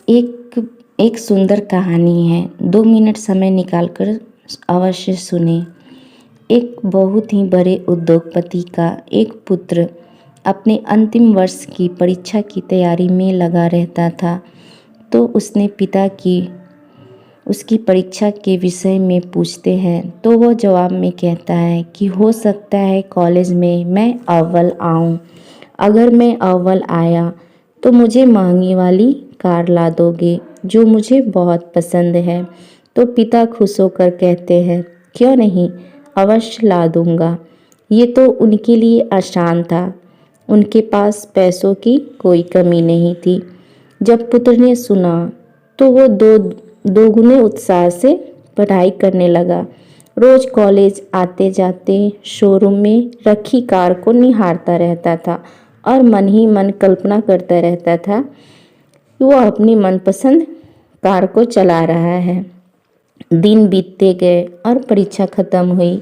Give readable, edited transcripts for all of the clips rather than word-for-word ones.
एक एक सुंदर कहानी है। 2 मिनट समय निकालकर अवश्य सुने। एक बहुत ही बड़े उद्योगपति का एक पुत्र अपने अंतिम वर्ष की परीक्षा की तैयारी में लगा रहता था। तो उसने पिता की उसकी परीक्षा के विषय में पूछते हैं तो वह जवाब में कहता है कि हो सकता है कॉलेज में मैं अव्वल आऊँ। अगर मैं अव्वल आया तो मुझे महंगी वाली कार ला दोगे जो मुझे बहुत पसंद है। तो पिता खुश होकर कहते हैं क्यों नहीं, अवश्य ला दूंगा। ये तो उनके लिए आसान था। उनके पास पैसों की कोई कमी नहीं थी। जब पुत्र ने सुना तो वो दोगुने उत्साह से पढ़ाई करने लगा। रोज कॉलेज आते जाते शोरूम में रखी कार को निहारता रहता था और मन ही मन कल्पना करता रहता था कि वो अपनी मनपसंद कार को चला रहा है। दिन बीतते गए और परीक्षा खत्म हुई।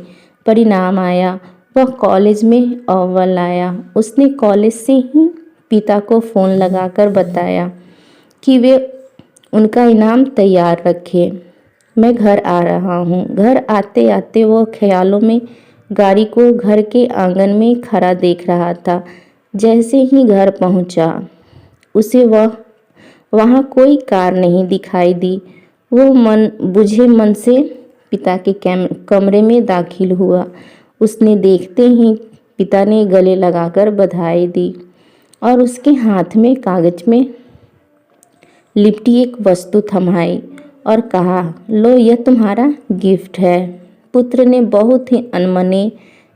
परिणाम आया, वह कॉलेज में अव्वल आया। उसने कॉलेज से ही पिता को फ़ोन लगाकर बताया कि वे उनका इनाम तैयार रखे। मैं घर आ रहा हूँ। घर आते आते वह ख्यालों में गाड़ी को घर के आंगन में खड़ा देख रहा था। जैसे ही घर पहुँचा उसे वहाँ कोई कार नहीं दिखाई दी। वो मन से पिता के कमरे में दाखिल हुआ। उसने देखते ही पिता ने गले लगाकर बधाई दी और उसके हाथ में कागज में लिपटी एक वस्तु थमाई और कहा, लो यह तुम्हारा गिफ्ट है। पुत्र ने बहुत ही अनमने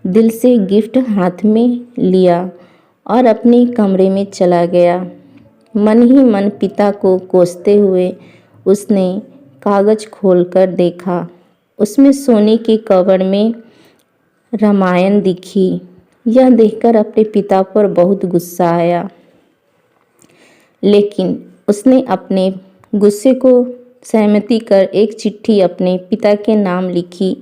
दिल से गिफ्ट हाथ में लिया और अपने कमरे में चला गया। मन ही मन पिता को कोसते हुए उसने कागज खोलकर देखा। उसमें सोने के कवर में रामायण दिखी। यह देखकर अपने पिता पर बहुत गुस्सा आया, लेकिन उसने अपने गुस्से को सहमति कर एक चिट्ठी अपने पिता के नाम लिखी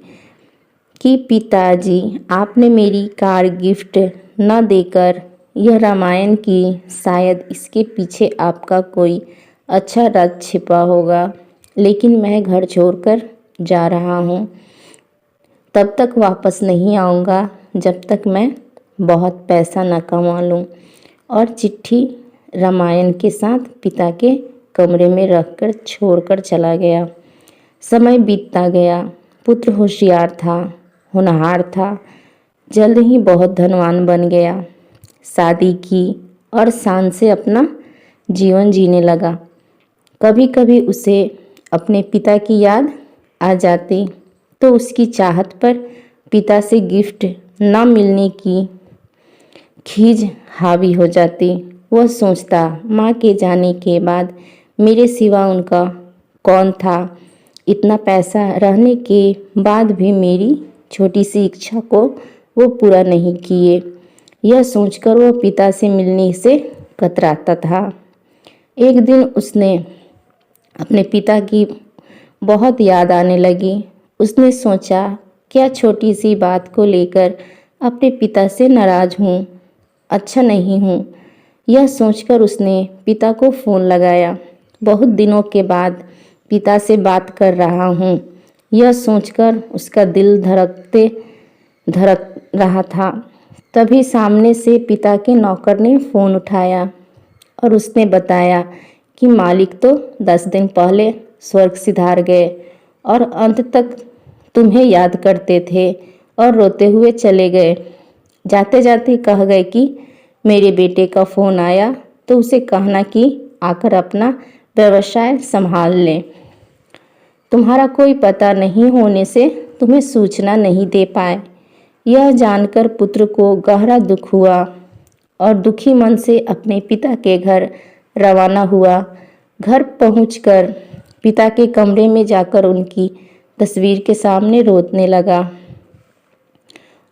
कि पिताजी, आपने मेरी कार गिफ्ट न देकर यह रामायण की, शायद इसके पीछे आपका कोई अच्छा राज छिपा होगा। लेकिन मैं घर छोड़कर जा रहा हूँ। तब तक वापस नहीं आऊँगा जब तक मैं बहुत पैसा न कमा लूँ। और चिट्ठी रामायण के साथ पिता के कमरे में रखकर छोड़कर चला गया। समय बीतता गया। पुत्र होशियार था, होनहार था। जल्द ही बहुत धनवान बन गया। शादी की और शान से अपना जीवन जीने लगा। कभी कभी उसे अपने पिता की याद आ जाती तो उसकी चाहत पर पिता से गिफ्ट न मिलने की खीज हावी हो जाती। वह सोचता, माँ के जाने के बाद मेरे सिवा उनका कौन था। इतना पैसा रहने के बाद भी मेरी छोटी सी इच्छा को वो पूरा नहीं किए। यह सोचकर वो पिता से मिलने से कतराता था। एक दिन उसने अपने पिता की बहुत याद आने लगी। उसने सोचा, क्या छोटी सी बात को लेकर अपने पिता से नाराज़ हूँ, अच्छा नहीं हूँ। यह सोचकर उसने पिता को फ़ोन लगाया। बहुत दिनों के बाद पिता से बात कर रहा हूँ, यह सोचकर उसका दिल धड़क रहा था। तभी सामने से पिता के नौकर ने फ़ोन उठाया और उसने बताया कि मालिक तो 10 दिन पहले स्वर्ग सिधार गए और अंत तक तुम्हें याद करते थे और रोते हुए चले गए। जाते जाते कह गए कि मेरे बेटे का फ़ोन आया तो उसे कहना कि आकर अपना व्यवसाय संभाल लें। तुम्हारा कोई पता नहीं होने से तुम्हें सूचना नहीं दे पाए। यह जानकर पुत्र को गहरा दुख हुआ और दुखी मन से अपने पिता के घर रवाना हुआ। घर पहुंचकर पिता के कमरे में जाकर उनकी तस्वीर के सामने रोने लगा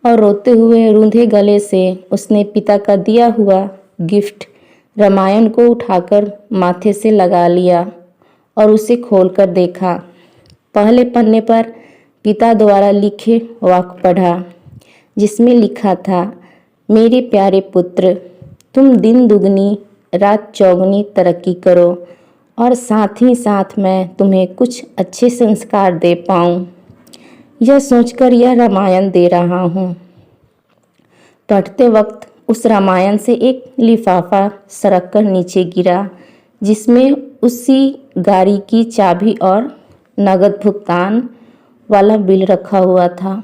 और रोते हुए रूंधे गले से उसने पिता का दिया हुआ गिफ्ट रामायण को उठाकर माथे से लगा लिया और उसे खोलकर देखा। पहले पन्ने पर पिता द्वारा लिखे वाक्य पढ़ा, जिसमें लिखा था, मेरे प्यारे पुत्र, तुम दिन दुगनी रात चौगुनी तरक्की करो और साथ ही साथ मैं तुम्हें कुछ अच्छे संस्कार दे पाऊँ, यह सोचकर यह रामायण दे रहा हूँ। पढ़ते वक्त उस रामायण से एक लिफाफा सरक कर नीचे गिरा, जिसमें उसी गाड़ी की चाबी और नगद भुगतान वाला बिल रखा हुआ था।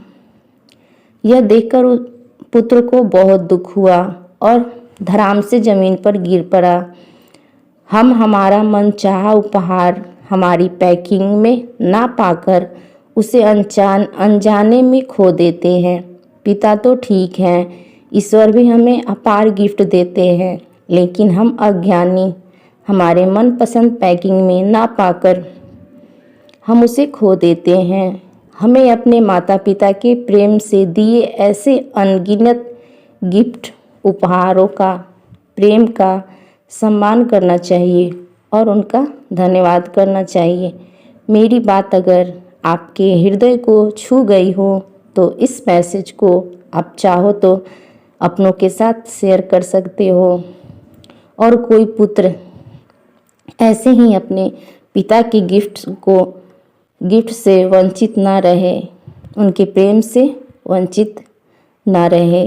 यह देखकर उस पुत्र को बहुत दुख हुआ और धड़ाम से जमीन पर गिर पड़ा। हम हमारा मनचाहा उपहार हमारी पैकिंग में ना पाकर उसे अनजाने में खो देते हैं। पिता तो ठीक हैं, ईश्वर भी हमें अपार गिफ्ट देते हैं, लेकिन हम अज्ञानी हमारे मनपसंद पैकिंग में ना पाकर हम उसे खो देते हैं। हमें अपने माता पिता के प्रेम से दिए ऐसे अनगिनत गिफ्ट उपहारों का, प्रेम का सम्मान करना चाहिए और उनका धन्यवाद करना चाहिए। मेरी बात अगर आपके हृदय को छू गई हो तो इस मैसेज को आप चाहो तो अपनों के साथ शेयर कर सकते हो और कोई पुत्र ऐसे ही अपने पिता के गिफ्ट से वंचित ना रहे, उनके प्रेम से वंचित ना रहे।